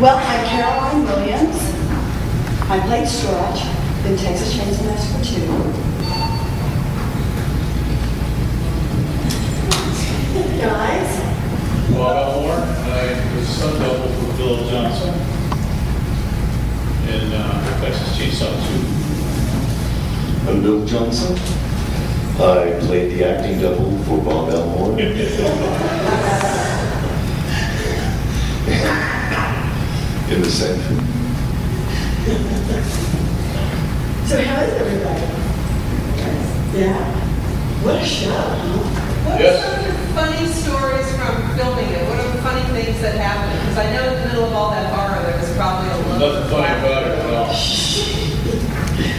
Well, I'm Caroline Williams. I played Stretch in Texas Chainsaw Massacre 2. Guys? Bob Elmore. I was stunt double for Bill Johnson in Texas Chainsaw 2. I'm Bill Johnson. I played the acting double for Bob Elmore. In the same film. So how is everybody? Yeah? What a show, huh? What Yes. are some of your funny stories from filming it? What are the funny things that happened? Because I know in the middle of all that horror there was probably a lot. Nothing funny about it at all.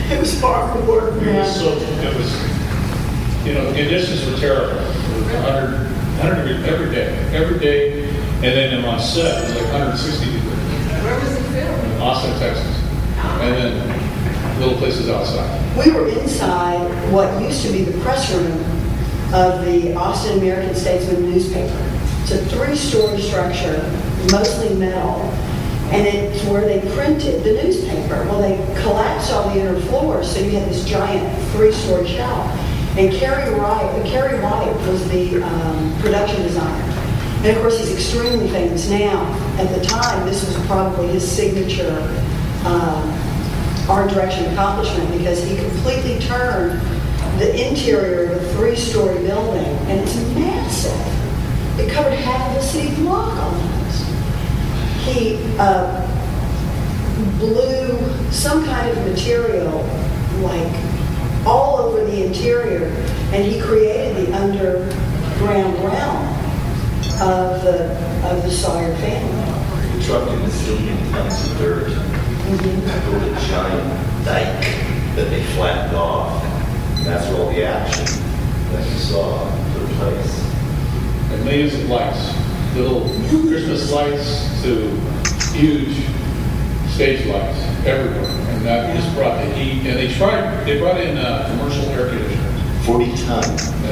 It was far from work, It was, you know, the conditions were terrible. It was 100 degrees every day, and then on set it was like 160 degrees. Where was it filmed? Austin, Texas, and then little places outside. We were inside what used to be the press room of the Austin American Statesman newspaper. It's a 3-story structure, mostly metal, and it's where they printed the newspaper. Well, they collapsed all the inner floors, so you had this giant 3-story shelf. And Kerry White was the production designer. And of course, he's extremely famous now. At the time, this was probably his signature art direction accomplishment because he completely turned the interior of a 3-story building, and it's massive. It covered half of the city block almost. He blew some kind of material like all over the interior, and he created the underground realm of the Sawyer family. We trucked in the city in tons of dirt. And built a giant dike that they flattened off. And that's where all the action that you saw took place. And millions of lights, little Christmas lights to huge stage lights everywhere, and that just brought the heat. And they brought in commercial air conditioners, 40-ton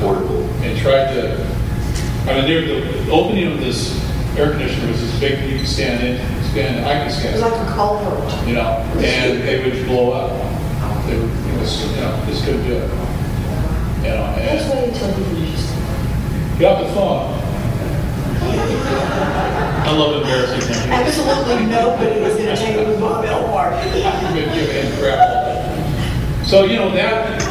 portable. and tried to. I mean, the opening of this air conditioner was as big that you could stand in, I could It stand was like a culvert. you know, and they would blow up. They were, it was, you know, just couldn't do it. You know, Let's and wait until he finishes. get off the phone. I love embarrassing things. Absolutely nobody was going to take it with Bob Elmore. So, you know, that,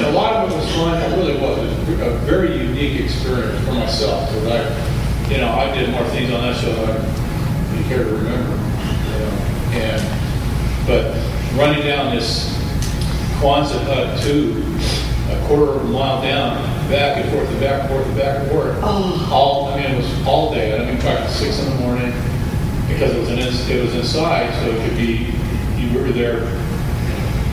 a lot of it was fun. It really was. It was a very unique experience for myself. Because I did more things on that show than you care to remember. You know? But running down this Quonset hut tube, a quarter of a mile down, back and forth and back and forth and back and forth. Oh. It was all day. I mean, back at 6 in the morning because it was inside, so it could be, you were there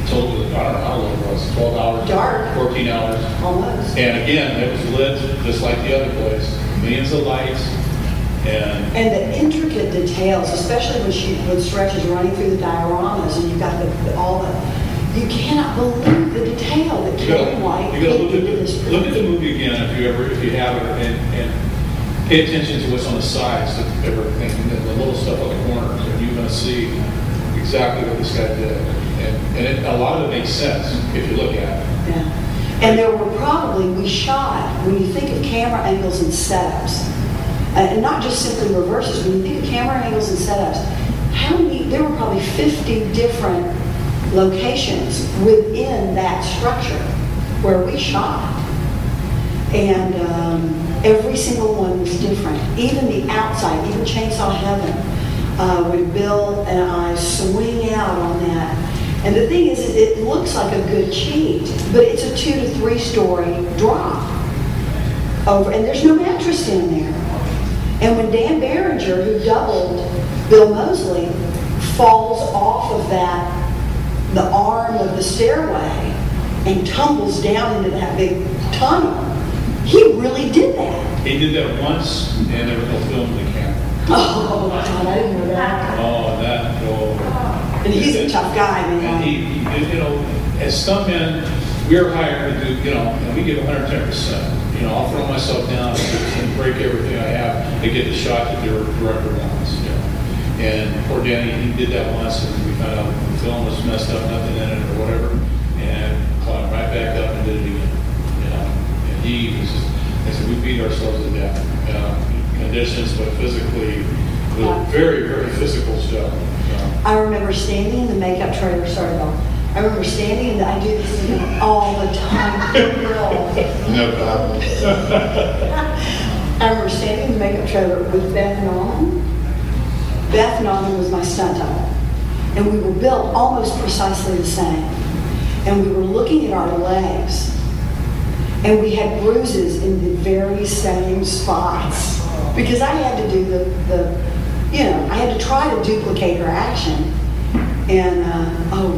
till, I don't know how long it was, 12 hours, Dark. 14 hours. Almost. And again, it was lit just like the other place, millions of lights, and the intricate details, especially when Stretch is running through the dioramas and you've got you cannot believe the detail that Kerry White you gotta put into this look at the movie again if you have it, and pay attention to what's on the sides of everything, the little stuff on the corners, and you're going to see exactly what this guy did. And a lot of it makes sense if you look at it. Yeah. And we shot, when you think of camera angles and setups, and not just simply reverses, when you think of camera angles and setups, there were probably 50 different locations within that structure where we shot. And every single one was different. Even the outside, even Chainsaw Heaven, when Bill and I swing out on that. And the thing is, it looks like a good cheat, but it's a 2 to 3 story drop over, and there's no mattress in there. And when Dan Berenger, who doubled Bill Moseley, falls off of the arm of the stairway and tumbles down into that big tunnel, he really did that. He did that once, and there was no film in the camera. Oh, God, I didn't know that. And he's a tough guy, man. And he, as stuntmen, we're hired to do, and we give 110%. I'll throw myself down and break everything I have to get the shot that the director wants. And poor Danny, he did that once, and we found out the film was messed up, nothing in it or whatever, and climbed right back up and did it again. You know, and he was just, I said, we beat ourselves to death. Conditions, but physically, it was a very, very physical show. I remember standing in the makeup trailer, sorry, Bill. I remember standing in the, I do this to him all the time. No problem. I remember standing in the makeup trailer with Beth Norman. Beth Norman was my stunt double. And we were built almost precisely the same. And we were looking at our legs. And we had bruises in the very same spots. Because I had to do I had to try to duplicate her action. And,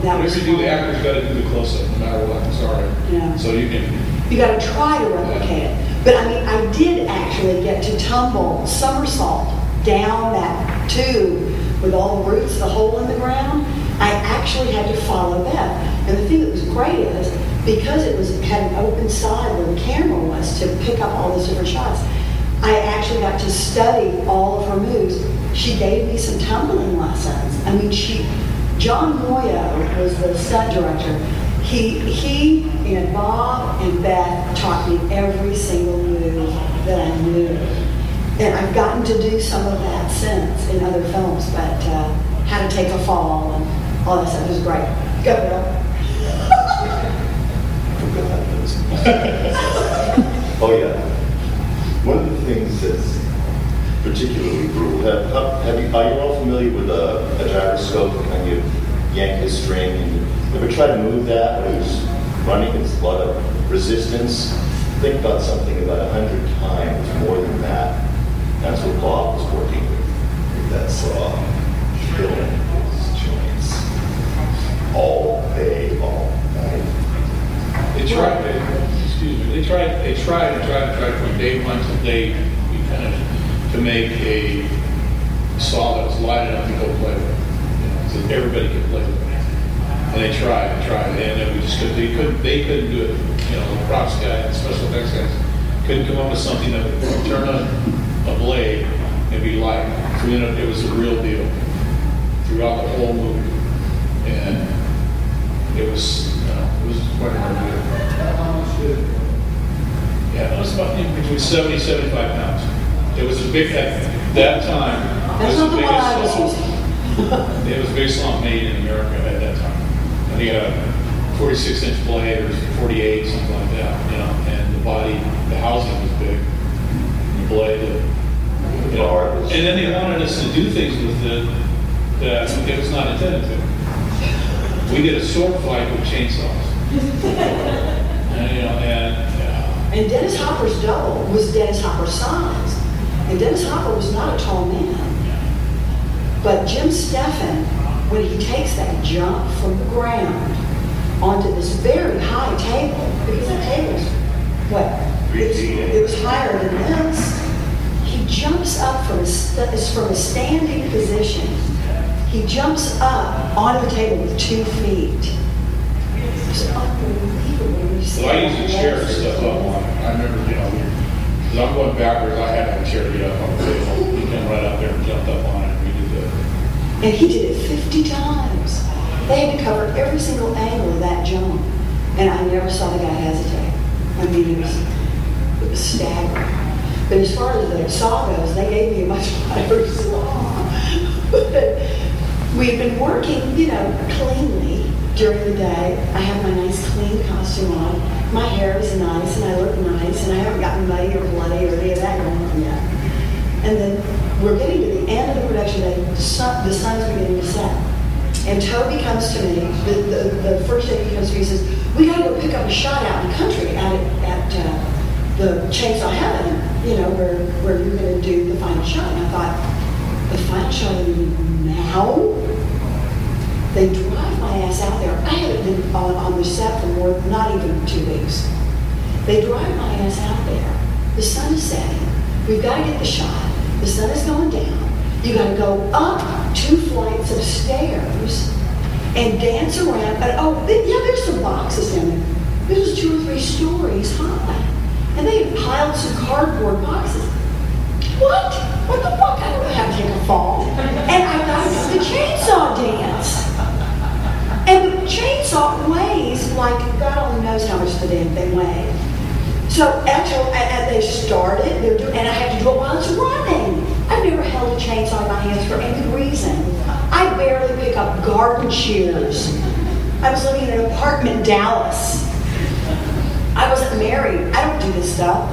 that was Whatever you do, the actor's got to do the close-up, no matter what, I'm sorry. Yeah. So you got to try to replicate it. But I mean, I did actually get to tumble, somersault down that tube with all the roots, the hole in the ground. I actually had to follow Beth. And the thing that was great is, because it had an open side where the camera was to pick up all those different shots, I actually got to study all of her moves. She gave me some tumbling lessons. I mean, John Moyo was the stunt director. He and Bob and Beth taught me every single move that I knew. And I've gotten to do some of that since in other films, but how to take a fall and all that stuff was great. Go, Bill. Oh, yeah. One of the things that's particularly brutal, are you all familiar with a gyroscope? Kind of yank the string and you ever try to move that when it's running? It's a lot of resistance. Think about something about 100 times more than that. That's what Bob was working with that saw, killing his joints all day, all night. They tried from day one to day to make a saw that was light enough to go play with, so everybody could play with it. And they tried, and we just they couldn't do it. The props guy and special effects guys couldn't come up with something that would turn on a blade and be light. So it was a real deal throughout the whole movie, and it was quite a hard deal. Yeah, it was about between 70 75 pounds. It was a big, at that time, That's not the one I was using. It was the biggest slump made in America at that time. I think a 46-inch blade or 48, something like that, and the body, the housing was big. The blade, and then they wanted us to do things with it that it was not intended to. We did a sword fight with chainsaws. And Dennis Hopper's double was Dennis Hopper's size. And Dennis Hopper was not a tall man. But Jim Stephan, when he takes that jump from the ground onto this very high table, because that table's, it was higher than this. He jumps up from a standing position. He jumps up onto the table with 2 feet. It was unbelievable. Well, I used a chair to step up on it. I remember, because I'm going backwards, I had a chair to get up on the table. He came right up there and jumped up on it, and we did that. And he did it 50 times. They had to cover every single angle of that jump. And I never saw the guy hesitate. I mean, it was staggering. But as far as the saw goes, they gave me a much lighter saw. But we've been working, cleanly during the day. I have my nice clean costume on. My hair is nice and I look nice and I haven't gotten muddy or bloody or any of that going on yet. And then we're getting to the end of the production day. The sun's beginning to set. And Toby comes to me, the first day he comes to me, he says, we got to go pick up a shot out in the country at the Chainsaw Heaven, where you're going to do the final shot. And I thought, the final shot now? They drive my ass out there. I haven't been on the set for not even 2 weeks. They drive my ass out there. The sun is setting. We've got to get the shot. The sun is going down. You got to go up 2 flights of stairs and dance around. And, there's some boxes in there. This was 2 or 3 stories high. And they had piled some cardboard boxes. What? What the fuck? I don't know how to take a fall. And I got to do the the damn thing weighed. So actually, they started, and I had to do it while it's running. I've never held a chainsaw in my hands for any reason. I barely pick up garden shears. I was living in an apartment in Dallas. I wasn't married. I don't do this stuff.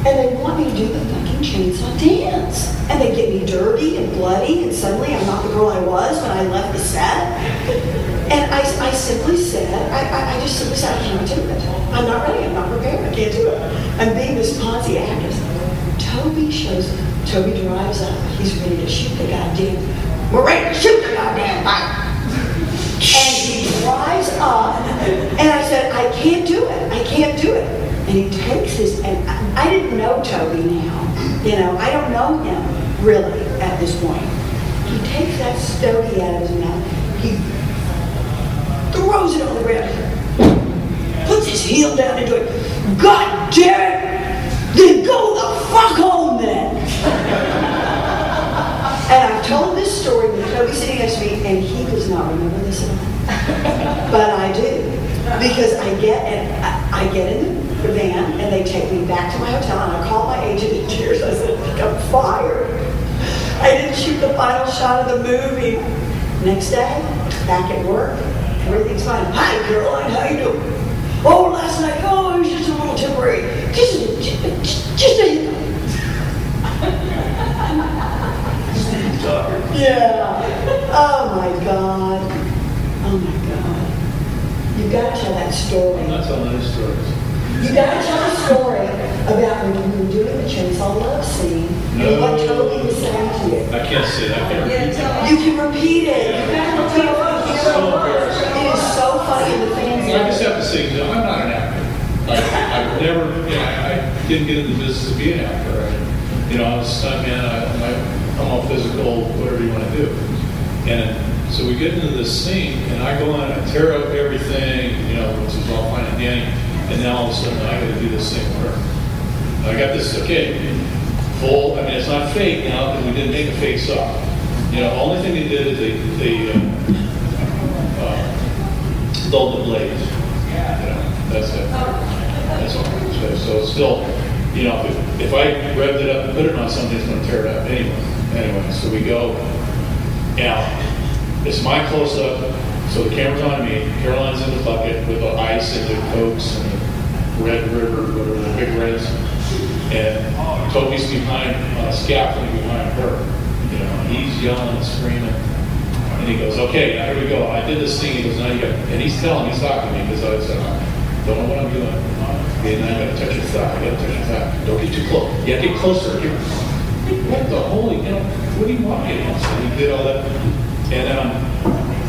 And they want me to do the fucking chainsaw dance. And they get me dirty and bloody, and suddenly I'm not the girl I was when I left the set. And I simply said, I just simply said, I can't do it. I'm not ready, I'm not prepared, I can't do it. I'm being this Ponzi actress. Toby drives up, he's ready to shoot the goddamn, we're ready to shoot the goddamn thing. And he drives up, and I said, I can't do it, I can't do it. And he takes his, and I didn't know Toby now. You know, I don't know him really at this point. He takes that stogie out of his mouth, he throws it on the ground, puts his heel down into it. God damn it! Then go the fuck home then! And I've told this story with Toby sitting next to me, and he does not remember this at all. But I do. Because I get in the van, and they take me back to my hotel, and I call my agent in tears. I said, I'm fired. I didn't shoot the final shot of the movie. Next day, back at work, everything's fine. Hi, Caroline, how you doing? Oh, last night, it was just a little temporary. Just a hiccup. Yeah. Oh, my God. Oh, my God. You've got to tell that story. I'm not telling those stories. You got to tell a story about when you were doing the Chainsaw love scene and what Toby was saying to you. I can't say that. I can't repeat that. You can repeat it. You got to repeat it. It's so embarrassing. It is so funny in the fans. I just have to say, I'm not an actor. I've never, I didn't get in the business to be an actor. I was a stuntman. I'm all physical, whatever you want to do. And so we get into this scene, and I go in and I tear up everything, which is all fine and dandy. And now all of a sudden, I got to do this thing with her. I got this, full, it's not fake now, because we didn't make a fake saw. The only thing they did is they dulled the blades. That's it. That's all. So it's still, if I revved it up and put it on something, it's going to tear it up anyway. So we go. Now, it's my close-up. So the camera's on me. Caroline's in the bucket with the ice and the Cokes and the Red River, whatever, the big reds. And Toby's behind on a scaffolding behind her. He's yelling and screaming. And he goes, okay, now here we go. I did this thing. He goes, now you got, and he's talking to me because I said, I don't know what I'm doing. Okay, now I got to touch your thigh. I got to touch your thigh. Don't get too close. Yeah, get closer. What the holy, what do you want? So he did all that. And then I'm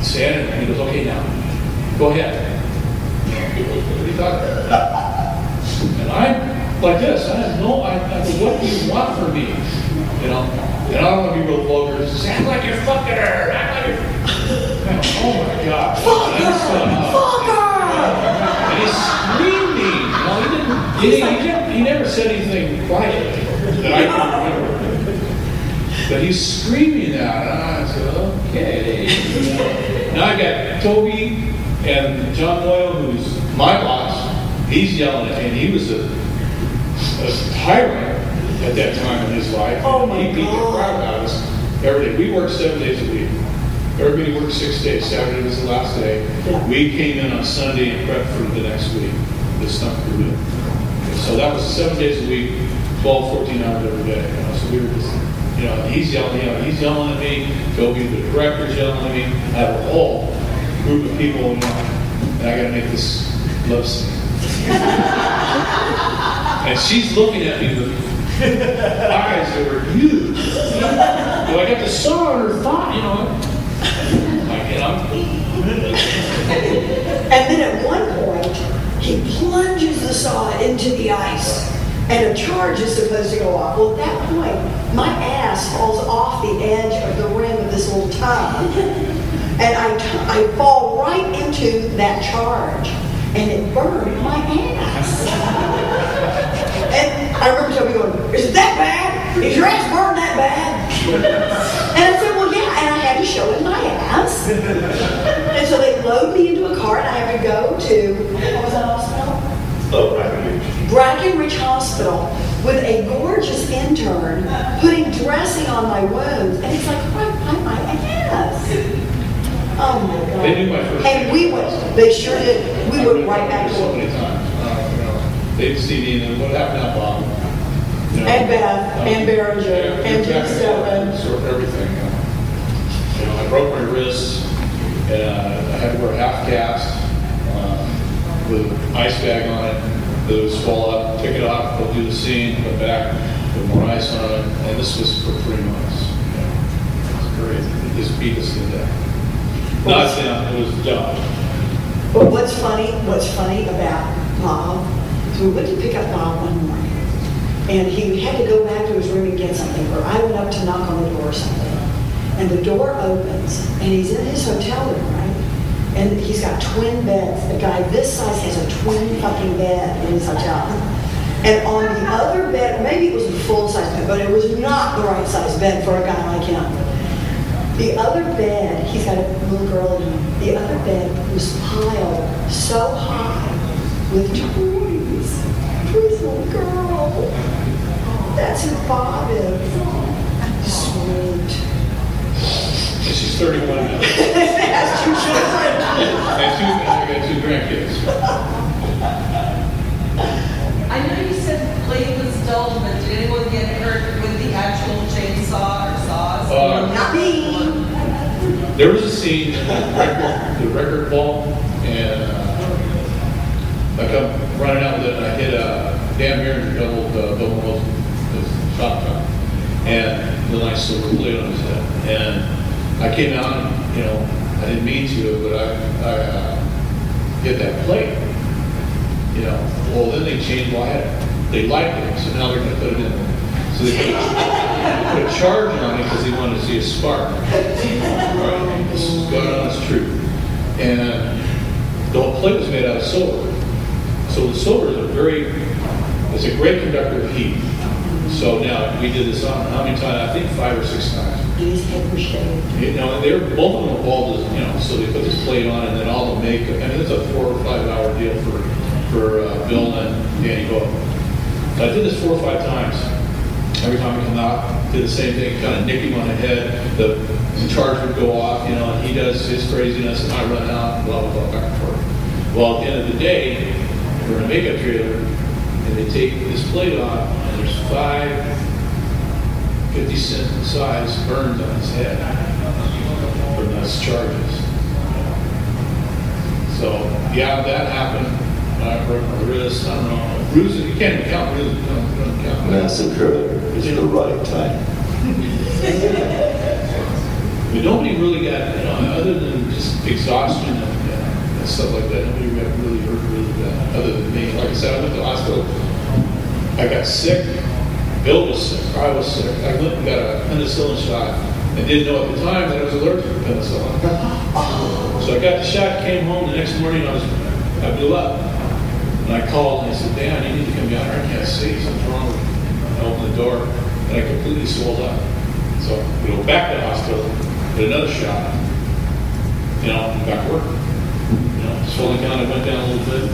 standing there, and he goes, okay, now, go ahead. What are you talking about? And I'm like this. I have no idea. What do you want from me? And I don't want to be real vulgar. Just act like you're fucking her. Act like you're... Oh, my God. Fuck her! And he's screaming. He never said anything quietly that I can remember. But he's screaming that, and I said, okay. Now I got Toby and John Doyle, who's my boss. He's yelling at me, and he was a tyrant at that time in his life. Oh my He beat the crap out of us every day. We worked 7 days a week. Everybody worked 6 days. Saturday was the last day. Yeah. We came in on Sunday and prepped for the next week, the stunt crew did. So that was 7 days a week, 12, 14 hours every day. So we were just... he's yelling at me. Toby, the director's yelling at me. I have a whole group of people, and I got to make this love scene. And she's looking at me with eyes that were huge. I got the saw on her thigh, And then at one point, he plunges the saw into the ice. And a charge is supposed to go off. Well, at that point, my ass falls off the edge of the rim of this little tub. And I fall right into that charge. And it burned my ass. And I remember Toby going, is it that bad? Is your ass burned that bad? And I said, well, yeah. And I had to show him my ass. And so they load me into a car, and I have to go to, what was that hospital? Oh, Brackenridge. Brackenridge Hospital with a gorgeous intern putting dressing on my wounds. And it's like, right, my ass. Oh my God. They knew my first And name. we went, they sure did. We went right back to so work. many times. They'd see me and then, what happened now, Bob? And Beth, and Berenger, and Jim Stillman. Sort of everything. I broke my wrist, and I had to wear a half cast with an ice bag on it. It would swell up, take it off, go do the scene, come back, put more ice on it, and this was for 3 months. It's crazy. They just beat us to death. Not them, it was dumb. But what's funny about Bob, so we went to pick up Bob one morning, and he had to go back to his room and get something, or I went up to knock on the door or something. And the door opens, and he's in his hotel room, right? And he's got twin beds. A guy this size has a twin fucking bed in his hotel. And on the other bed, maybe it was a full-size bed, but it was not the right size bed for a guy like him. The other bed, he's got a little girl in him. The other bed was piled so high with toys for his little girl. That's who Bob is. Sweet. And she's 31 now. That's two children. And I got 2 grandkids. I know you said blade was dull, but did anyone get hurt with the actual chainsaw or saws? Not me. There was a scene in the record vault, and I come running out with it, and I hit a Dan Berenger double shotgun, and the nice silver blade on his head. And I came out, and I didn't mean to, but I hit that plate. Well, then they changed. They liked it, so now they're going to put it in. So they put a charge on it because they wanted to see a spark. Right? This is going on as truth. And the whole plate was made out of silver. So the silver is a great conductor of heat. So now we did this on how many times? I think 5 or 6 times. And his head was shaved. They were both of them involved as so they put this plate on and then all the makeup. I mean, it's a 4 or 5 hour deal for Bill and Danny both. So I did this 4 or 5 times. Every time we come out, did the same thing, kind of nick him on the head. The charge would go off, and he does his craziness, and I run out, blah, blah, blah, back and forth. Well, at the end of the day, we're in a makeup trailer, and they take this plate off, and there's 5 50-cent size burns on his head from those charges. So, yeah, that happened. I broke my wrist. I don't know. Bruises, you can't even count bruises. You don't count. Massacre is the right time. But nobody really got, other than just exhaustion and stuff like that, nobody got really hurt really bad, other than me. Like I said, I went to the hospital. I got sick. Bill was sick. I was sick. I went and got a penicillin shot. I didn't know at the time that I was allergic to penicillin. So I got the shot, came home. The next morning, I blew up. And I called and I said, Dan, you need to come down here. I can't see. Something's wrong with me. I opened the door and I completely swelled up. So we go back to the hospital, did another shot, and back to work. Swelling down, I went down a little bit.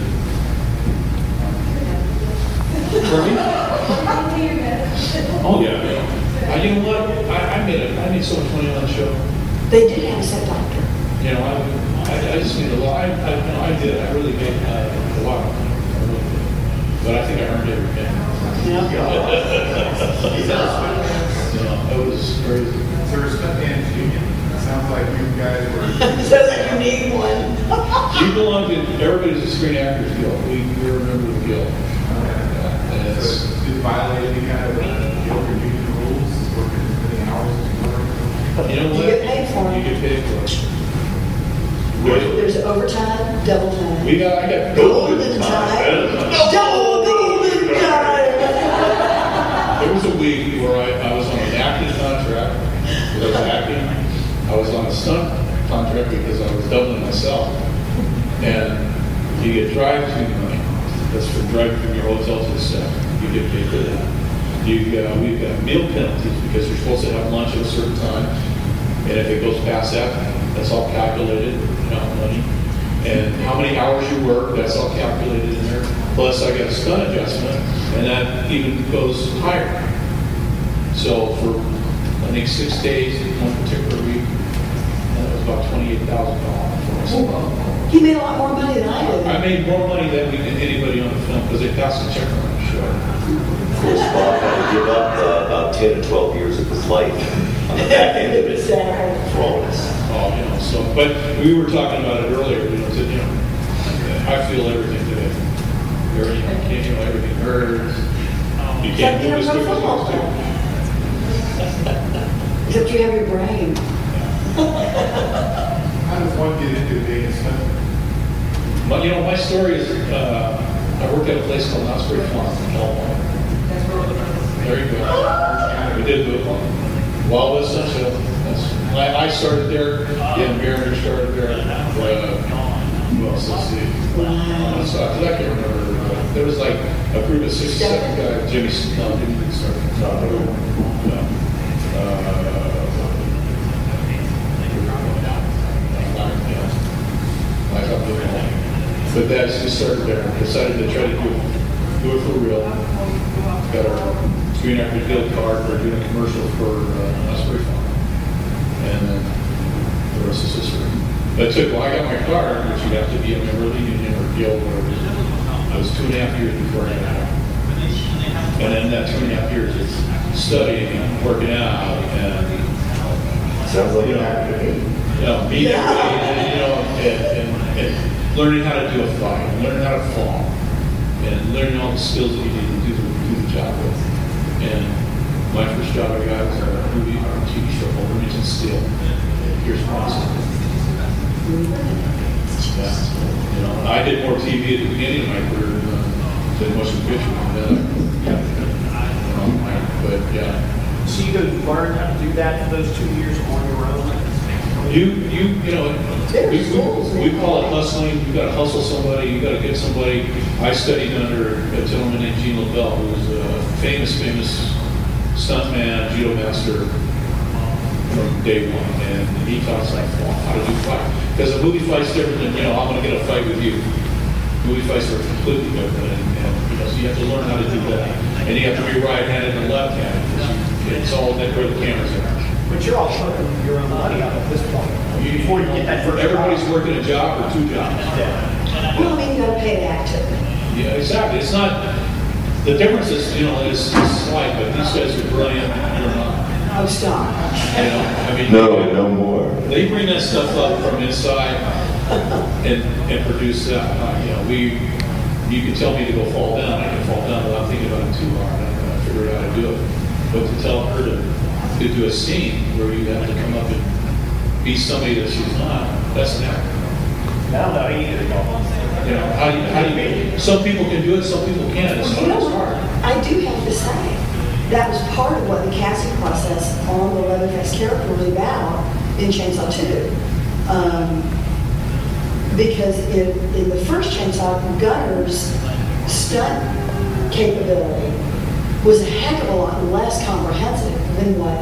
For me? Oh yeah. You know what? I made so much money on the show. They did have a set doctor. I just made a lot. I did. I really made a lot of money. But I think I earned every penny. It was crazy. So respect and union. Sounds like you guys were. Sounds like you need one. We belong to everybody's a Screen Actors Guild. We're a member of the guild. And So did it violate any kind of guild or union rules? Working as many hours as you were? you know You what? get paid for it. You get paid for it. There's overtime, double time. I got Golden time. Golden time. There was a week where I was on an acting contract. I was acting. I was on a stunt contract because I was doubling myself. And you get drive-through money. That's for driving from your hotel to the set. You get paid for that. We've got meal penalties because you're supposed to have lunch at a certain time. And if it goes past that, that's all calculated, money. And how many hours you work, that's all calculated in there. Plus, I got a stunt adjustment, and that even goes higher. So for, I think, 6 days in one particular week, that was about $28,000 for myself. He made a lot more money than I did. I made more money than anybody on the film because they passed the check on the show. Of course, Bob had to give up about 10 to 12 years of his life on the back end of it for all of us. Oh, you know, so, but we were talking about it earlier, I feel everything today. Everything hurts. You can't move as quick as you used to. Except you have your brain. How does one get into being a stuntman? But my story is, I worked at a place called Osprey Farm in California. That's where we're from. Very good. We did the Wild West Stunt Show. I started there. Dan Barriner started there. Who else? Let's see. I can't remember everybody. There was like a group of 67 guys. Jimmy started. But that's just started there. Decided to try to do it for real. Got our Screen Actors Guild card for doing a commercial for Osprey Farm. And then the rest is history. But I got my card, which you have to be a member of the union or guild or whatever. It was 2.5 years before I got out. And then that 2.5 years is studying and working out and Sounds like an actor. meeting and learning how to do a fight, and learning how to fall, and learning all the skills that you need to do the job with. And my first job I got was a movie or a TV show called Remington Steel. Here's Boston. Yeah. I did more TV at the beginning of my career than motion picture. But yeah. So you go learn how to do that for those 2 years on your own? We call it hustling. You got to hustle somebody. You got to get somebody. I studied under a gentleman named Gene LaBelle, who was a famous stuntman, judo master from day one, and he taught us how to do fight. Because a movie fight's different than I'm going to get a fight with you. Movie fights are completely different, and so you have to learn how to do that, and you have to be right-handed and left-handed. It's all that where the cameras are. But you're all pumping your own money out at this point. Before you get that first Everybody's job. working a job or two jobs. Yeah. Well, I mean, you got to pay to act it. Yeah, exactly. It's not, the difference is, is slight, but these guys are brilliant. You're not. Oh, stop. No more. They bring that stuff up from inside and produce that. You can tell me to go fall down. I can fall down without thinking about it too hard. I'm going to figure out how to do it. But to tell her to do a scene where you have to come up and be somebody that she's not, that's an actor. No, either. How do you, some people can do it, some people can't. It's hard. I do have to say, that was part of what the casting process on the Leatherface character was about in Chainsaw 2. Because in the first Chainsaw, Gunner's stunt capability was a heck of a lot less comprehensive than what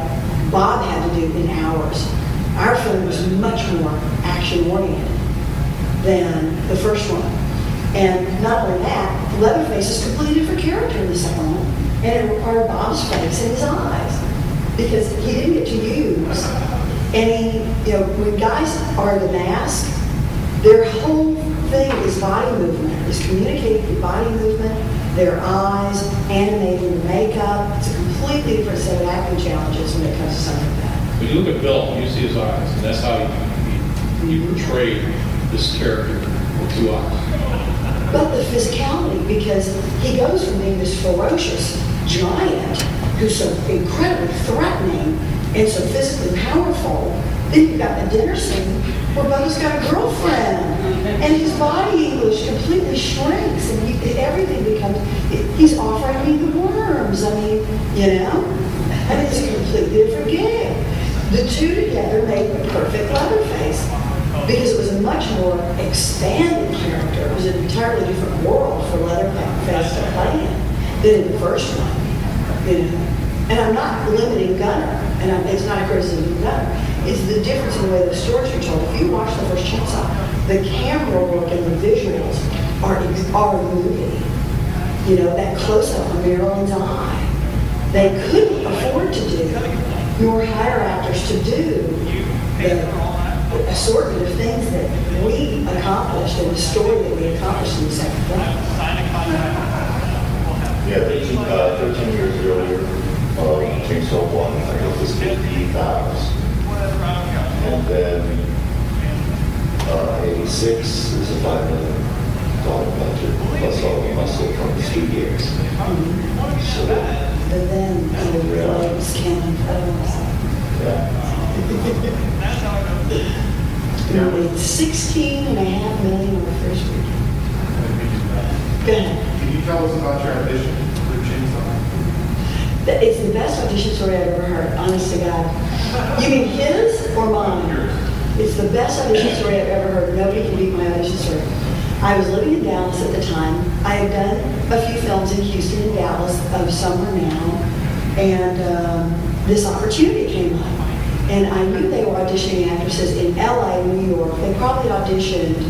Bob had to do in ours. Our film was much more action-oriented than the first one. And not only that, Leatherface is a completely different character in the second one, and it required Bob's face and his eyes, because he didn't get to use any, when guys are in the mask, their whole thing is body movement, is communicating through body movement, their eyes, animating the makeup. It's a completely different set of acting challenges when it comes to something like that. When you look at Bill, you see his eyes, and that's how he portrayed this character with two eyes. But the physicality, because he goes from being this ferocious giant who's so incredibly threatening and so physically powerful, then you've got the dinner scene where Bubba's got a girlfriend, and his body English completely shrinks, and everything becomes, he's offering me the worms. I mean, it's a completely different gig. The two together made the perfect Leatherface, because it was a much more expanded character. It was an entirely different world for Leatherface to play in than in the first one. And I'm not limiting Gunner, and it's not a criticism of Gunner. It's the difference in the way the stories are told. If you watch the first Chainsaw, the camera work and the visuals are movie. You know, that close-up of Marilyn's eye. They couldn't afford to do, nor hire actors to do the assortment of things that we accomplished and the story that we accomplished in the second film. Yeah, 13 years earlier, Chainsaw 1, I think it was 50,000. And then 86 is a $5 million budget, plus all the muscle from the studios. So, But then the legs came yeah. We made $16.5 million on the first weekend. Go ahead. Can you tell us about your audition for Chainsaw? It's the best audition story I've ever heard, honest to God. You mean his or mine? Yours. It's the best audition story I've ever heard. Nobody can beat my audition story. I was living in Dallas at the time. I had done a few films in Houston and Dallas of some renown, and this opportunity came up. And I knew they were auditioning actresses in LA, New York. They probably auditioned,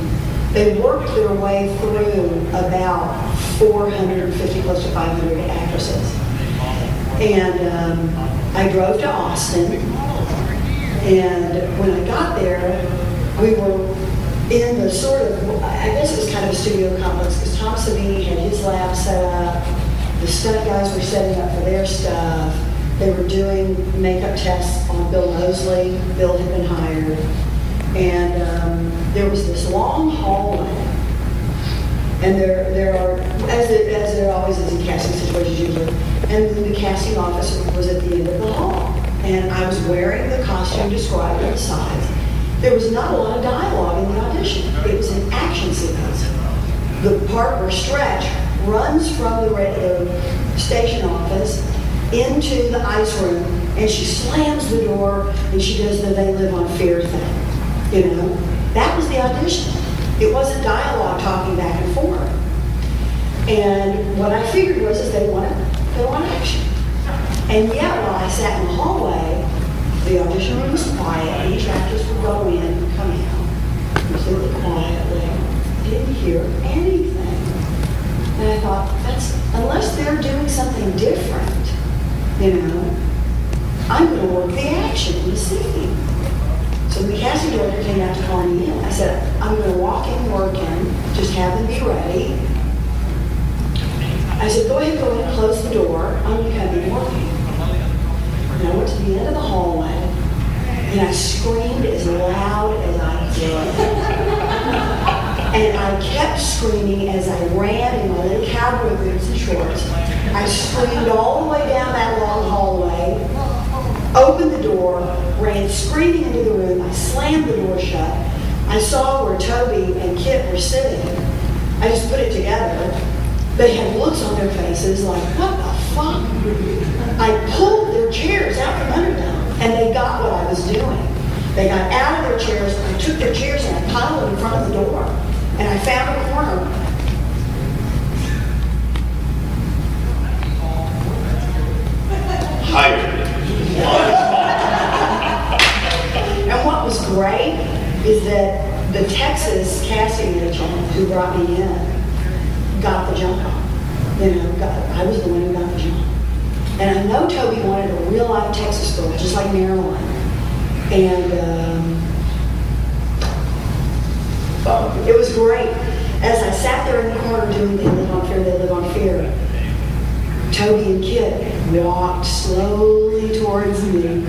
they worked their way through about 450, close to 500 actresses. And I drove to Austin, and when I got there, we were in the sort of, I guess it was kind of a studio complex, because Tom Savini had his lab set up, the stunt guys were setting up for their stuff, they were doing makeup tests on Bill Moseley. Bill had been hired, and there was this long hallway, and there are, as there always is in casting situations usually, and the casting office was at the end of the hall, and I was wearing the costume described on the sides. There was not a lot of dialogue in the audition. It was an action sequence. The part where Stretch runs from the station office into the ice room, and she slams the door, and she does the "they live on fear" thing. You know, that was the audition. It wasn't dialogue talking back and forth. And what I figured was they want action. And yet, while I sat in the hallway, the audition room was quiet. Each actress would go in and come out completely quietly. Didn't hear anything. And I thought, unless they're doing something different, you know, I'm going to work the action in the scene. So the casting director came out to call me in. I said, I'm going to walk in, work in, just have them be ready. I said, go ahead, close the door. I'm going to come in working. And I went to the end of the hallway, and I screamed as loud as I could. And I kept screaming as I ran in my little cowboy boots and shorts. I screamed all the way down that long hallway, opened the door, ran screaming into the room. I slammed the door shut. I saw where Toby and Kit were sitting. I just put it together. They had looks on their faces like, what the fuck? I pulled their chairs out from under them, and they got what I was doing. They got out of their chairs, I took their chairs and I piled them in front of the door. And I found a corner. Hired. And what was great is that the Texas casting agent who brought me in got the jump on. You know, I was the one who got the jump. And I know Toby wanted a real life Texas girl, just like Marilyn. And it was great. As I sat there in the corner doing They Live on Fear, They Live on Fear, Toby and Kit walked slowly towards me.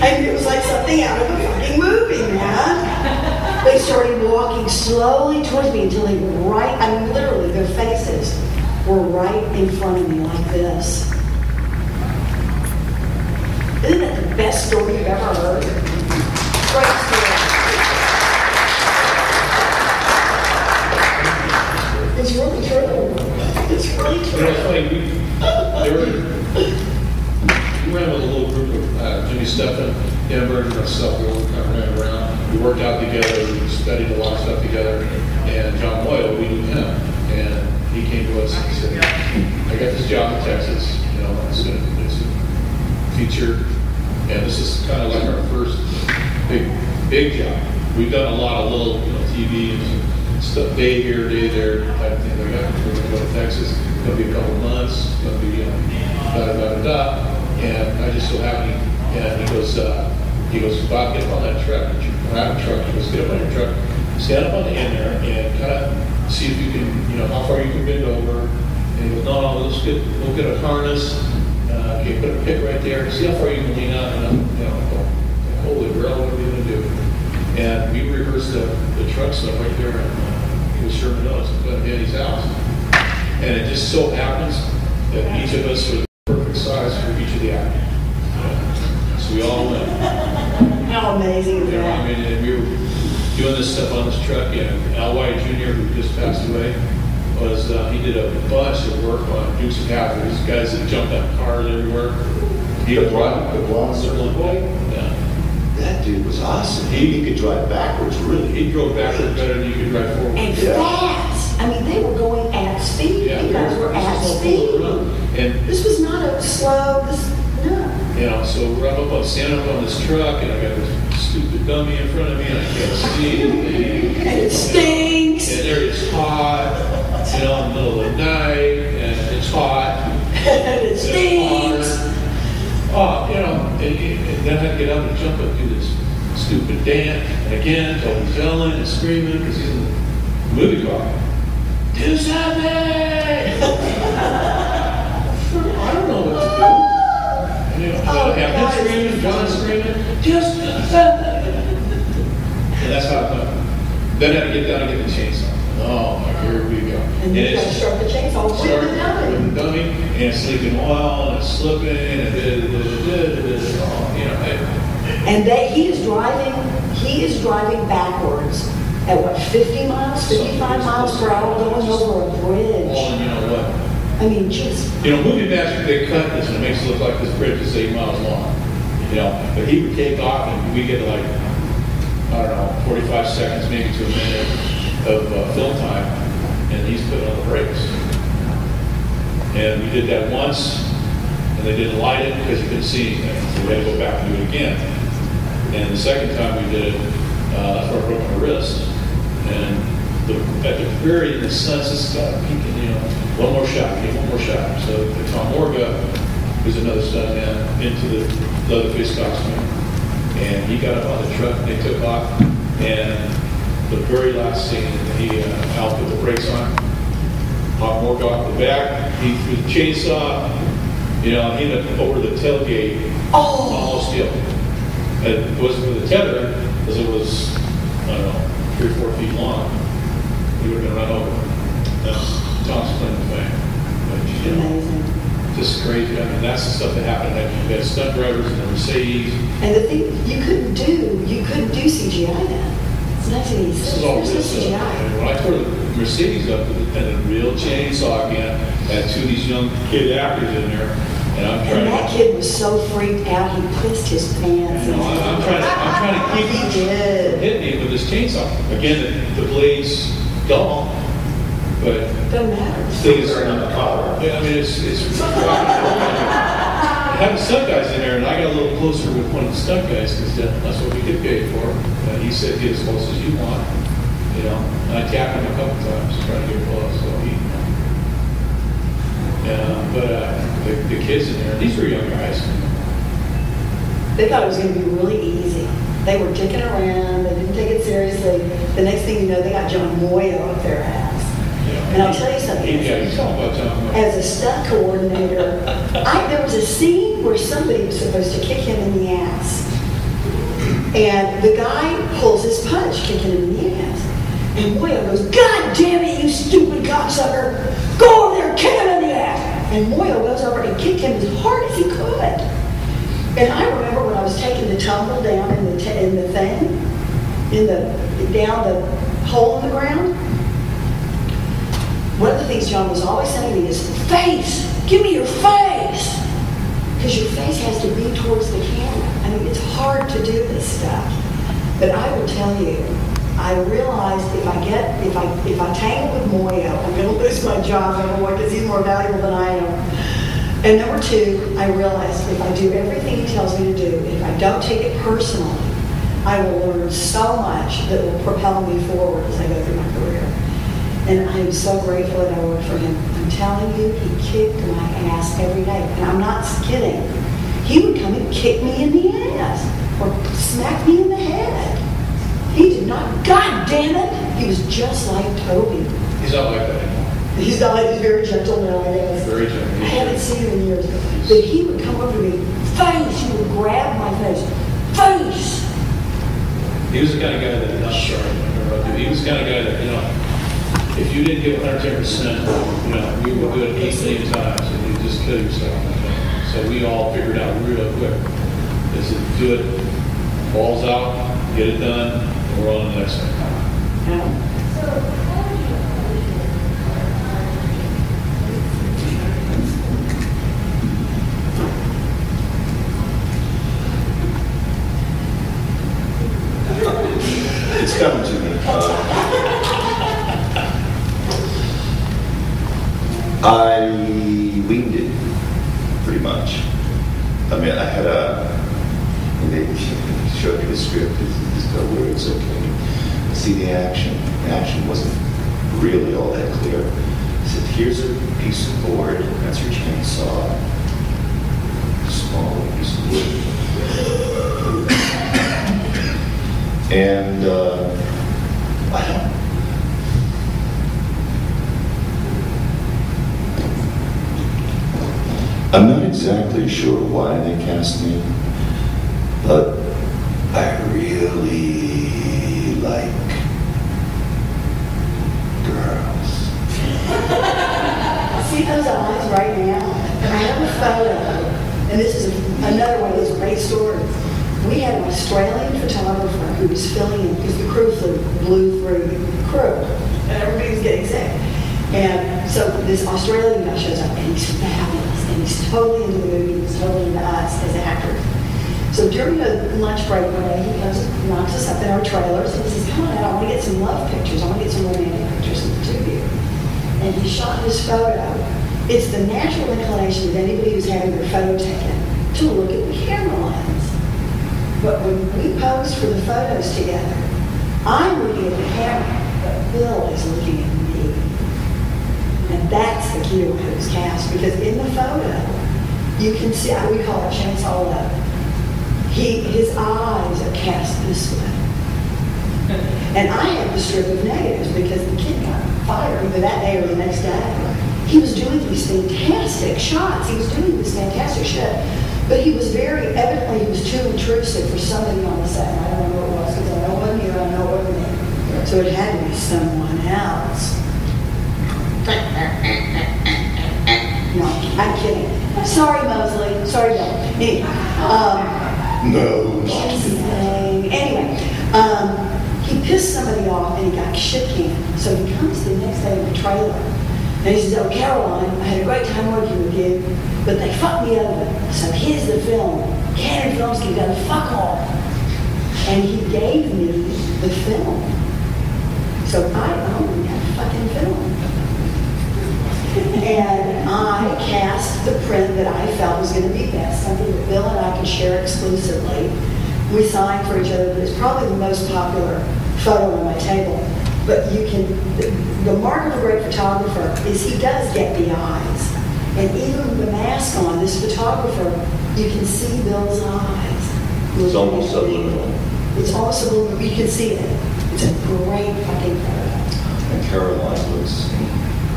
And it was like something out of a fucking movie, man. They started walking slowly towards me until they were right, I mean literally, their faces were right in front of me like this. Isn't that the best story you've ever heard? Great story. It's really true. It's really true. You know, it's funny, we ran with a little group of Jimmy Stephan, Denver, and myself. We all kind of ran around. We worked out together. We studied a lot of stuff together. And John Moyle, we knew him. And he came to us and said, I got this job in Texas. You know, it's a feature. And this is kind of like our first big job. We've done a lot of little, TV and stuff, day here, day there, type of thing. Like, we're going to go to Texas. It's going to be a couple months. It's going to be, da-da-da-da-da. And I just so happened, and he goes, Bob, get up on that truck. I have a truck. He goes, get up on your truck, stand up on the end there, and kind of see if you can, how far you can bend over. And he goes, no, we'll get a harness. Okay, put a pick right there. See how far you can lean out. And I'm, going, holy grail, what are we going to do? And we rehearsed the truck stuff right there, and he was Sherman Oaks, at Daddy's house. And it just so happens that each of us are the perfect size for each of the actors. So we all went. How amazing is that? I mean, and we were doing this stuff on this truck, and Al White Jr., who just passed away, he did a bunch of work on Dukes of Hazzard. These guys that jumped out of cars everywhere. The blonde circle boy? Yeah. That dude was awesome. He could drive backwards, really. He drove backwards better than you could drive forward. And fast. I mean, they were going at speed. Yeah, You guys were at speed. And This was not a slow, no. So we're standing up on this truck, and I got this stupid dummy in front of me, and I can't see anything. And it stinks. And there it's hot, in the middle of the night, and it's hot. And it stinks. And then I had to get up and jump and do this stupid dance. And again, Toby's yelling and screaming because he's in the movie car. Do something! I don't know what to do. And him screaming, John screaming, just something. And that's how it went. Then I had to get down and get the chainsaw. Oh, here we go. And you got to start the chainsaw with the dummy. With the dummy, and it's leaking oil, and it's slipping, and And he is driving backwards at what, 50 miles, 55 miles per hour going over a bridge. Well, and you know what? I mean, just. Movie masters, they cut this, and it makes it look like this bridge is 8 miles long. But he would take off, and we get like, 45 seconds, maybe to a minute of film time, and he's putting on the brakes. And we did that once, and they didn't light it because you couldn't see anything, so we had to go back and do it again. And the second time we did it, that's where I broke my wrist. And at the very end, the sun's just peeking, one more shot, get one more shot. So Tom Morga, who's another stuntman, into the Leatherface costume, and he got up on the truck, and they took off, and the very last scene, Al put the brakes on, Tom Morga off the back, he threw the chainsaw, he ended up over the tailgate, almost killed. It wasn't for the tether, because it was, 3 or 4 feet long. He would have been run over. That's Tom's claim to fame. Amazing. Just crazy. I mean, that's the stuff that happened. You had stunt drivers and the Mercedes. And the thing you couldn't do CGI then. It's 1986. This is all There's no CGI. When I tore the Mercedes up and a real chainsaw again, had 2 of these young kid actors in there, and I'm trying. And that kid was so freaked out he pissed his pants. I'm trying to keep him from hitting me with this chainsaw. Again, the blade's dull, but doesn't matter. Things are in the car. I mean, it's having stunt guys in there, and I got a little closer with one of the stunt guys because that's what we get paid for. And he said, "Get as close as you want." And I tapped him a couple times trying to get close. So but the kids in there, these were young guys. They thought it was going to be really easy. They were dicking around. They didn't take it seriously. The next thing you know, they got John Moyo up their ass. And I'll tell you something. Yeah, he's talking about John Moyo. As a stunt coordinator, there was a scene where somebody was supposed to kick him in the ass. And the guy pulls his punch, kicking him in the ass. And Moyo goes, "God damn it, you stupid cocksucker! Go over there and kick him in the ass!" And Moyo goes over and kicked him as hard as he could. And I remember when I was taking the tumble down down the hole in the ground. One of the things John was always saying to me is, "Face! Give me your face!" Because your face has to be towards the camera. I mean, it's hard to do this stuff. But I will tell you, I realized if I tangle with Moyo, I'm going to lose my job, number one, because he's more valuable than I am. And number two, I realized if I do everything he tells me to do, if I don't take it personally, I will learn so much that will propel me forward as I go through my career. And I am so grateful that I worked for him. I'm telling you, he kicked my ass every day. And I'm not kidding. He would come and kick me in the ass or smack me in the head. He did not, God damn it! He was just like Toby. He's not like that anymore. He's very gentle now, I guess. Very gentle. I haven't seen him in years. But he would come over to me, face, he would grab my face, face! He was the kind of guy that, I'm sorry, I interrupted. He was the kind of guy that, if you didn't give 110%, you would do it 8 million times and you'd just kill yourself. So we all figured out real quick. Is to do it, balls out, get it done, and we're on the next thing. Yeah. It's coming to me. I winged it, pretty much. I mean, I had they showed me the script, there's no words, okay. See the action. The action wasn't really all that clear. I said, here's a piece of board, that's your chainsaw. Small piece of wood. And I'm not exactly sure why they cast me, but I really like girls. See those eyes right now? I have a photo, and this is another one of those great stories. We had an Australian photographer who was filling in, because the crew blew through the crew, and everybody was getting sick. And so this Australian guy shows up, and he's fabulous, and he's totally into the movie, he's totally into us as actors. So during the lunch break one day, he comes and knocks us up in our trailers, and he says, come on out, I want to get some love pictures, I want to get some romantic pictures of the two of you. And he shot this photo. It's the natural inclination of anybody who's having their photo taken to look at the camera lens. But when we posed for the photos together, I'm looking at the camera, but Bill is looking at me. And that's the key to why it was cast, because in the photo, you can see, we call it Chainsaw Massacre. His eyes are cast this way. And I had the strip of negatives because the kid got fired either that day or the next day. He was doing these fantastic shots. He was doing this fantastic shit. But he was evidently he was too intrusive for somebody on the set. And I don't know who it was, because I know it wasn't here, I know it wasn't me. So it had to be someone else. No, I'm kidding. Sorry, Mosley. Sorry, Bill. Anyway, No. Anyway, he pissed somebody off and he got shit canned. So he comes the next day in the trailer and he says, oh, Caroline, I had a great time working with you, but they fucked me over. So here's the film. Cannon Films can go fuck off. And he gave me the film. So I own that fucking film. And I cast the print that I felt was going to be best, something that Bill and I could share exclusively. We signed for each other, but it's probably the most popular photo on my table. But you can, the mark of a great photographer is he does get the eyes. And even with the mask on, this photographer, you can see Bill's eyes. It's almost subliminal. It's almost subliminal, you can see it. It's a great fucking photo. And Caroline looks,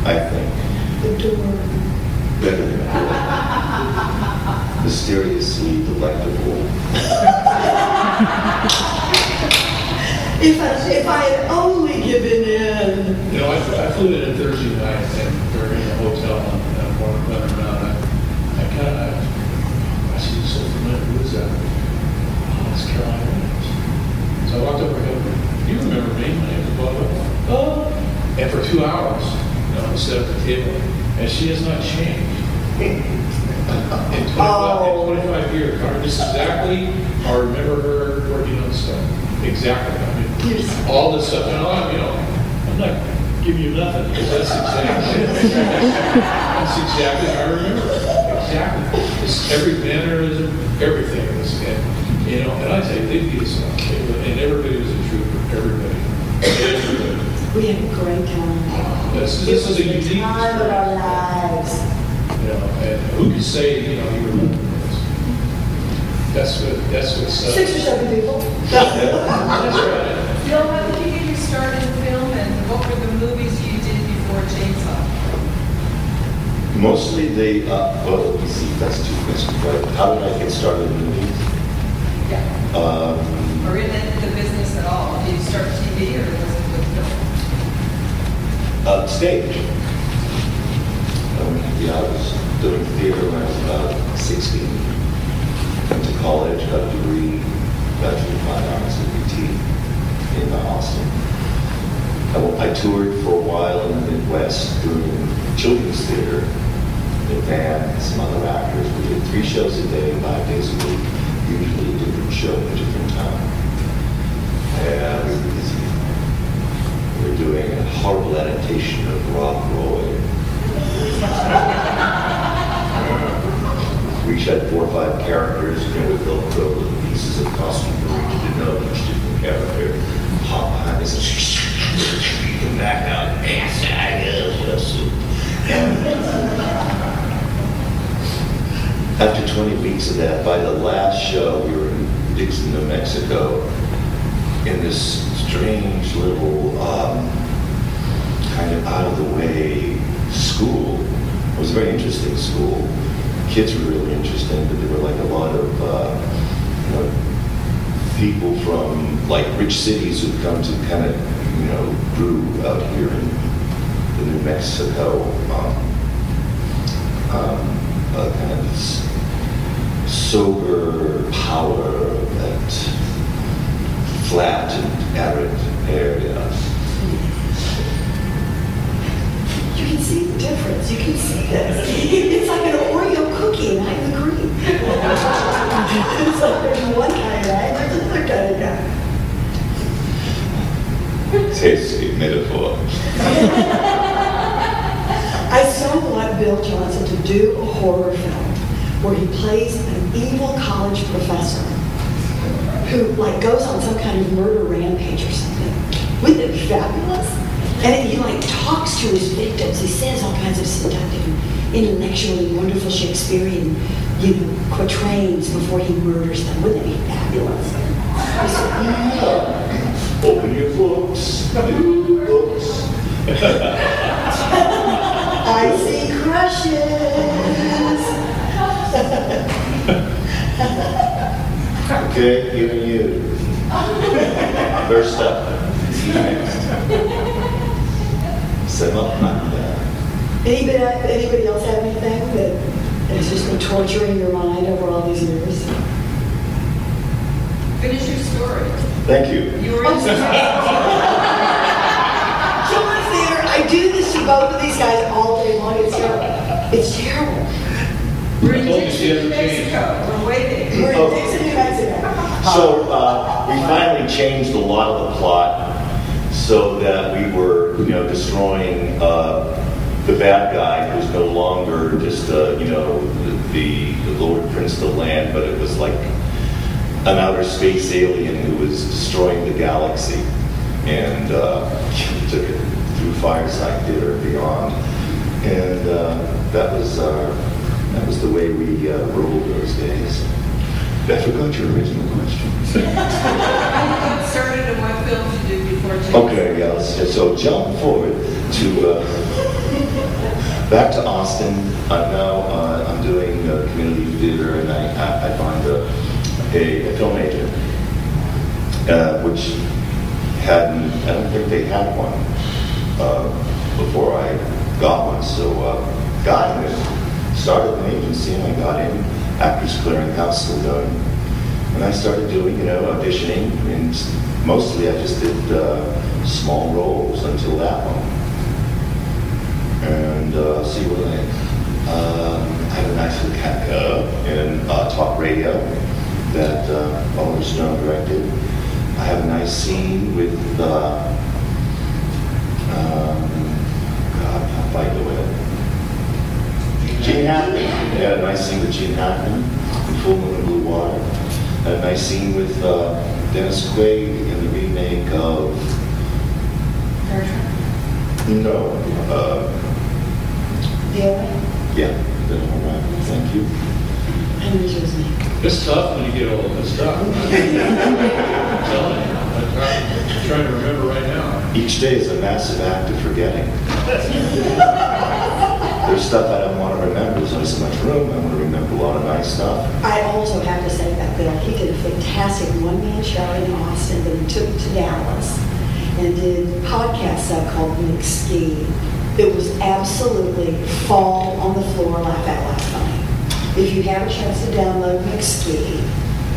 I think, better than Bill. Mysteriously delectable. If I had only given in. You know, I flew in Thursday night and we were in a hotel on Warner Mountain. I see so familiar. Who is that? Oh, it's Caroline Williams. So I walked over and go, you remember me? My name is blah, blah, blah. Oh. And for 2 hours, we sat at the table, and she has not changed. In 25 years, this is exactly, I remember her working on stuff. Exactly. I mean, all this stuff. And I'm not giving you nothing, because that's exactly how I remember it. Exactly. It's every mannerism, everything. And I say, they do stuff. And everybody was a trooper. Everybody. We had a great time. This It is was a the unique time of our lives. You know, and who can say, you remember this? That's what's 6 or 7 people. That's right. Bill, how did you get your start in film, and what were the movies you did before Chainsaw? Mostly well, let me see, that's two questions, right? How did I get started in movies? Yeah. Or in the business at all? Did you start TV or was it with film? Stage. I was doing theater when I was about 16. Went to college, got a degree, Bachelor of Fine Arts at UT in Austin. I toured for a while in the Midwest doing children's theater with Van and some other actors. We did 3 shows a day, 5 days a week, usually a different show at a different time. And we were busy. We were doing a horrible adaptation of Rob Roy. We each had 4 or 5 characters, with Velcro little pieces of costume for each to know each different character. Hop behind us, and back out, and after 20 weeks of that, by the last show, we were in Dixon, New Mexico, in this strange little, kind of out of the way school. It was a very interesting school. Kids were really interesting, but there were like a lot of people from like rich cities who'd come to kind of grew out here in the New Mexico kind of this sober power of that flat and arid area. You can see the difference. You can see this. It's like an Oreo cookie, and I'm the cream. It's like there's one kind of guy, there's another kind of guy. Tasty metaphor. I so want Bill Johnson to do a horror film where he plays an evil college professor who goes on some kind of murder rampage or something. Wouldn't it be fabulous? And he talks to his victims. He says all kinds of seductive and intellectually wonderful Shakespearean, quatrains before he murders them. Wouldn't it be fabulous? Open your books. Books. I see crushes. Okay, even you. First up. Anybody else have anything that has just been torturing your mind over all these years? Finish your story. Thank you. You were in Children's theater, I do this to both of these guys all day long. It's terrible. It's terrible. We're in Dixon, New Mexico. We're waiting. We're in Dixon, New Mexico. So we finally changed a lot of the plot so that we were, destroying the bad guy who's no longer just, the Lord Prince of the land, but it was like an outer space alien who was destroying the galaxy, and took it through Fireside Theater and beyond, and that was the way we ruled those days. I forgot your original question. What started and what films you did before Chainsaw? Okay, yes. So jump forward to back to Austin. I'm doing community theater, and I find a film agent, which I don't think they had one before I got one. So got it, started an agency, and I got in. Actors Clearinghouse still going. And I started doing, auditioning, and mostly I just did small roles until that one. And see what I had a nice little in talk radio that Oliver Stone directed. I have a nice scene with God, how I go with it. Gene Hackman. Yeah, a nice scene with Gene Hackman in Full Moon and Blue Water. A nice scene with Dennis Quaid in the remake of No. Yeah. Yeah. All right. Thank you. And who's yours name? It's tough when you get old. It's tough. I'm telling you. I'm trying to remember right now. Each day is a massive act of forgetting. There's stuff I don't want to remember. There's only so much room. I want to remember a lot of nice stuff. I also have to say that Bill, he did a fantastic one-man show in Austin that he took to Dallas and did a podcast called McSkee. It was absolutely fall on the floor, laugh out loud funny. If you have a chance to download McSkee,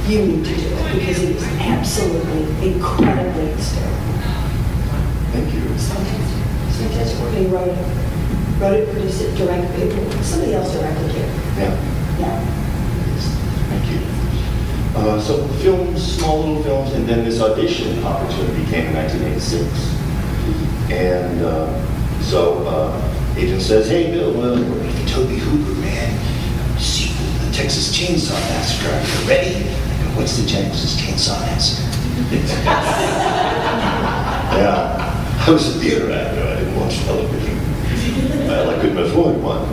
you need to do it because it is absolutely incredibly hysterical. Thank you. Fantastic work. He wrote it, produced it, directed it. Somebody else directed it. Yeah. Yeah. Thank you. So films, small little films, and then this audition opportunity came in 1986. And agent says, "Hey, Bill, we're working for Toby Hooper, man. Sequel to the Texas Chainsaw Massacre. Are you ready?" I go, "What's the Texas Chainsaw Massacre?" Yeah, I was a theater actor. I didn't watch television. Well, I couldn't afford one.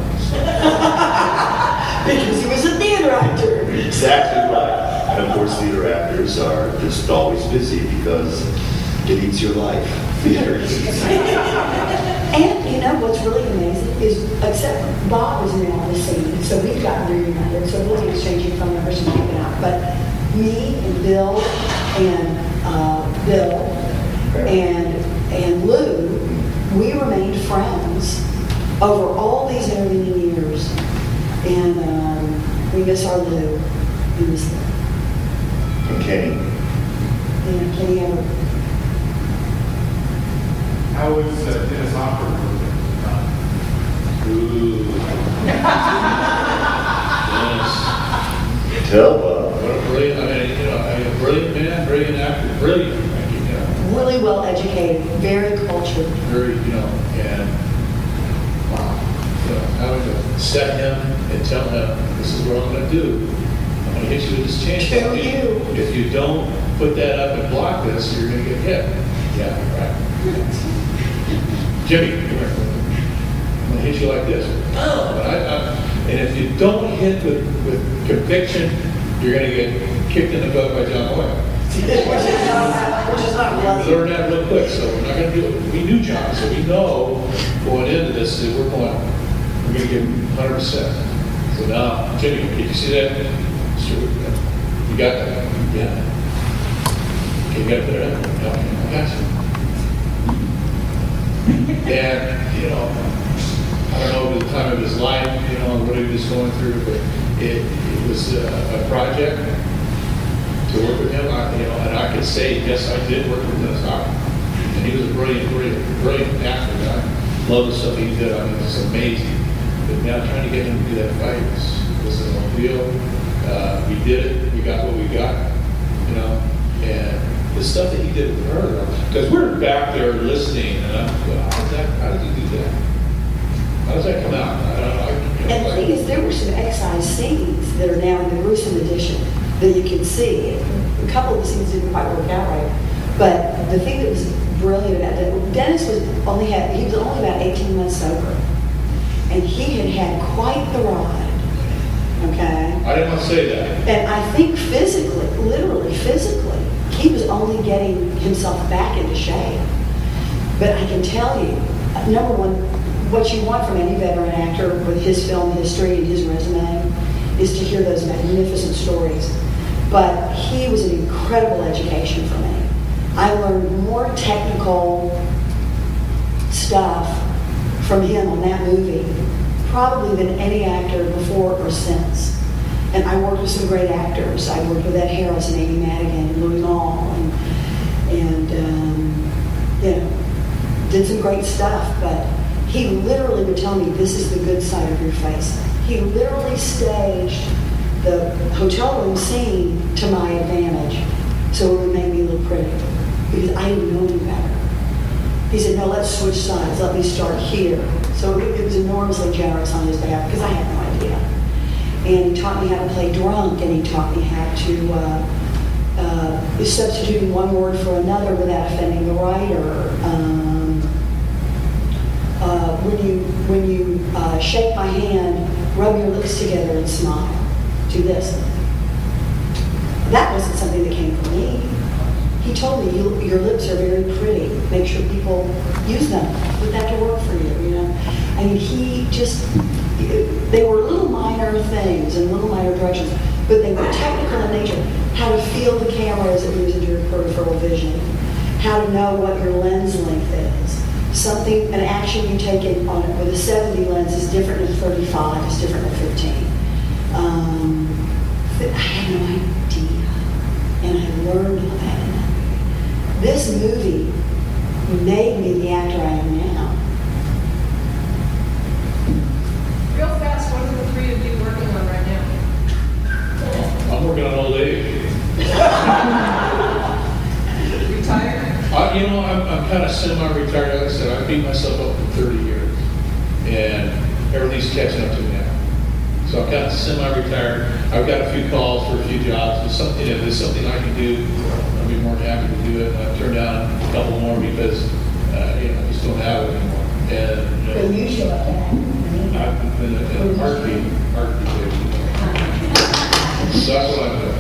Because he was a theater actor. Exactly right. And of course, theater actors are just always busy because it eats your life. Theater. And you know what's really amazing is, except Bob was now on the scene, so we've gotten reunited, so we'll be exchanging phone numbers and hanging out. But me and Bill and Lou, we remained friends over all these intervening years. And we miss our Lou. We miss Lou. And Kenny. And Kenny ever. How was Dennis Hopper? Ooh. Yes. Tell Bob. What a brilliant, a brilliant man, brilliant actor, brilliant. Really well educated, very cultured. Very, and wow. Having to set him and tell him, this is what I'm going to do. I'm going to hit you with this chainsaw. If you don't put that up and block this, you're going to get hit. Yeah, right. Jimmy, come here. I'm going to hit you like this. And if you don't hit with conviction, you're going to get kicked in the butt by John Boyle. Which is not pleasant. We learned that real quick, so we're not going to do it. We knew John, so we know going into this that we're going to give him 100%. So now, Jimmy, did you see that? You got that? Yeah. Okay, you got to put it up. Okay, I got you. And, I don't know the time of his life, what he was going through, but it was a project to work with him. And I could say, yes, I did work with Dennis Hopper. And he was a brilliant actor. I love the stuff he did. I mean, it's amazing. But now trying to get him to do that fight was an ordeal. We did it. We got what we got, And the stuff that he did with her, because we're back there listening, and I'm going, how did he do that? How does that come out? I don't know. And the thing is, there were some excise scenes that are now in the gruesome edition that you can see. A couple of the scenes didn't quite work out right. But the thing that was brilliant about it, Dennis was only about 18 months sober. And he had quite the ride. Okay? I didn't want to say that. And I think physically, literally physically, he was only getting himself back into shape. But I can tell you, number one, what you want from any veteran actor with his film history and his resume is to hear those magnificent stories. But he was an incredible education for me. I learned more technical stuff from him on that movie probably than any actor before or since. And I worked with some great actors. I worked with Ed Harris and Amy Madigan and Louis Long and did some great stuff. But he literally would tell me, this is the good side of your face. He literally staged the hotel room scene to my advantage so it would make me look pretty because I didn't know any better. He said, no, let's switch sides. Let me start here. So it was enormously generous on his behalf because I had no idea. And he taught me how to play drunk, and he taught me how to substituting one word for another without offending the writer. shake my hand, rub your lips together and smile. Do this. That wasn't something that came from me. He told me, your lips are very pretty. Make sure people use them. Put that to work for you, you know? I mean, they were little minor things and little minor directions, but they were technical in nature. How to feel the camera as it moves into your peripheral vision. How to know what your lens length is. An action you take with a 70 lens is different than 35, is different than 15. I had no idea, and I learned all that in that movie. This movie made me the actor I am now. Real fast, what are the three of you working on right now? I'm working on old age. Retired? I'm kind of semi-retired. Like I said, I beat myself up for 30 years, and everything's catching up to me now. So I'm kind of semi-retired. I've got a few calls for a few jobs. If there's something I can do, I'll be more than happy to do it. I've turned down a couple more because I just don't have it anymore. And Unusual like that. I've been in a heartbeat. So that's what I'm doing.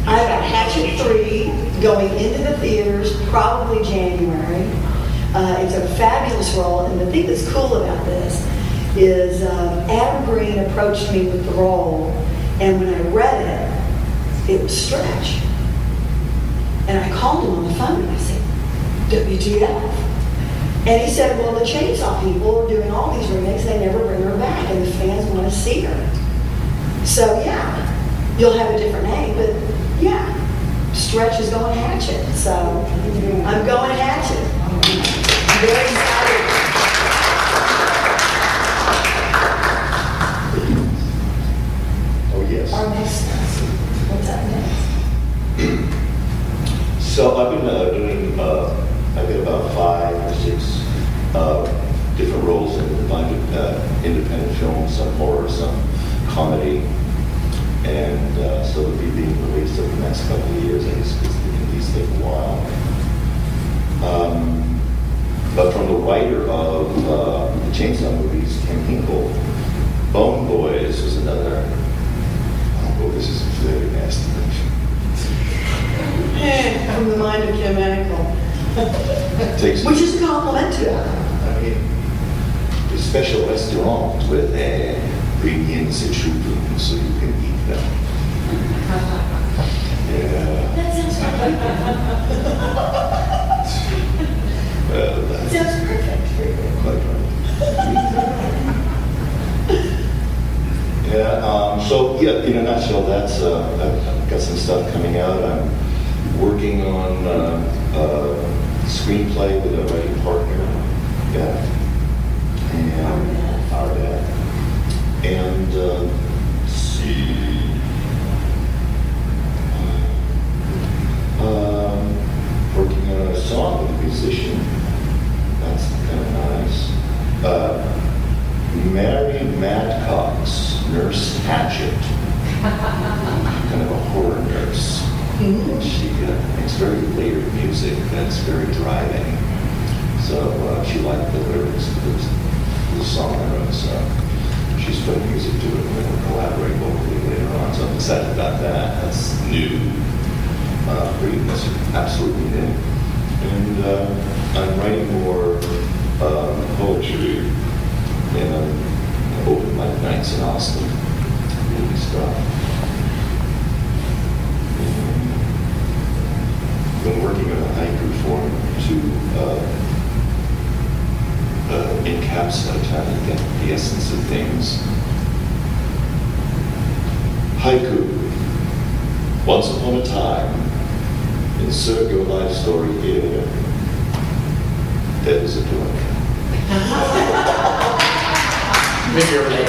I have Hatchet 3 going into the theaters probably January. It's a fabulous role, and the thing that's cool about this is Adam Green approached me with the role, and when I read it was Stretch. And I called him on the phone and I said, WTF? And he said, well, the Chainsaw people are doing all these remakes, they never bring her back, and the fans want to see her. So yeah, you'll have a different name, but yeah, Stretch is going Hatchet. So I'm going Hatchet. I'm very excited. Oh, yes. Our next, what's up next? So I've been doing, I've got about 5 or 6 different roles in a bunch of independent films, some horror, some comedy. And so it'll be being released over the next couple of years. I guess these take a while. But from the writer of the Chainsaw movies, Kim Hinkle, Bone Boys was another. Oh, this is very nasty. From the mind of Kim Hinkle. Which is a compliment to her. I mean, the special restaurant where they bring in the children so you can eat them. Yeah. That sounds perfect. Well, Sounds perfect for you. quite right. Yeah. So yeah, in a nutshell, that's I've got some stuff coming out. I'm working on a screenplay with a writing partner. Yeah. And our dad. And let's see. Working on a song with a musician. That's kind of nice. Mary Madcox, Nurse Hatchet. Kind of a horror nurse. She makes very layered music that's very driving. So she liked the lyrics to the song I wrote. So she's putting music to it, and then we'll collaborate vocally later on. So I'm excited about that. That's new. That's absolutely new. And I'm writing more poetry in open mic nights in Austin. Really stuff. Been working on a haiku form to encapsulate how to get the essence of things. Haiku. Once upon a time, insert your life story here. There was a door. Maybe everybody.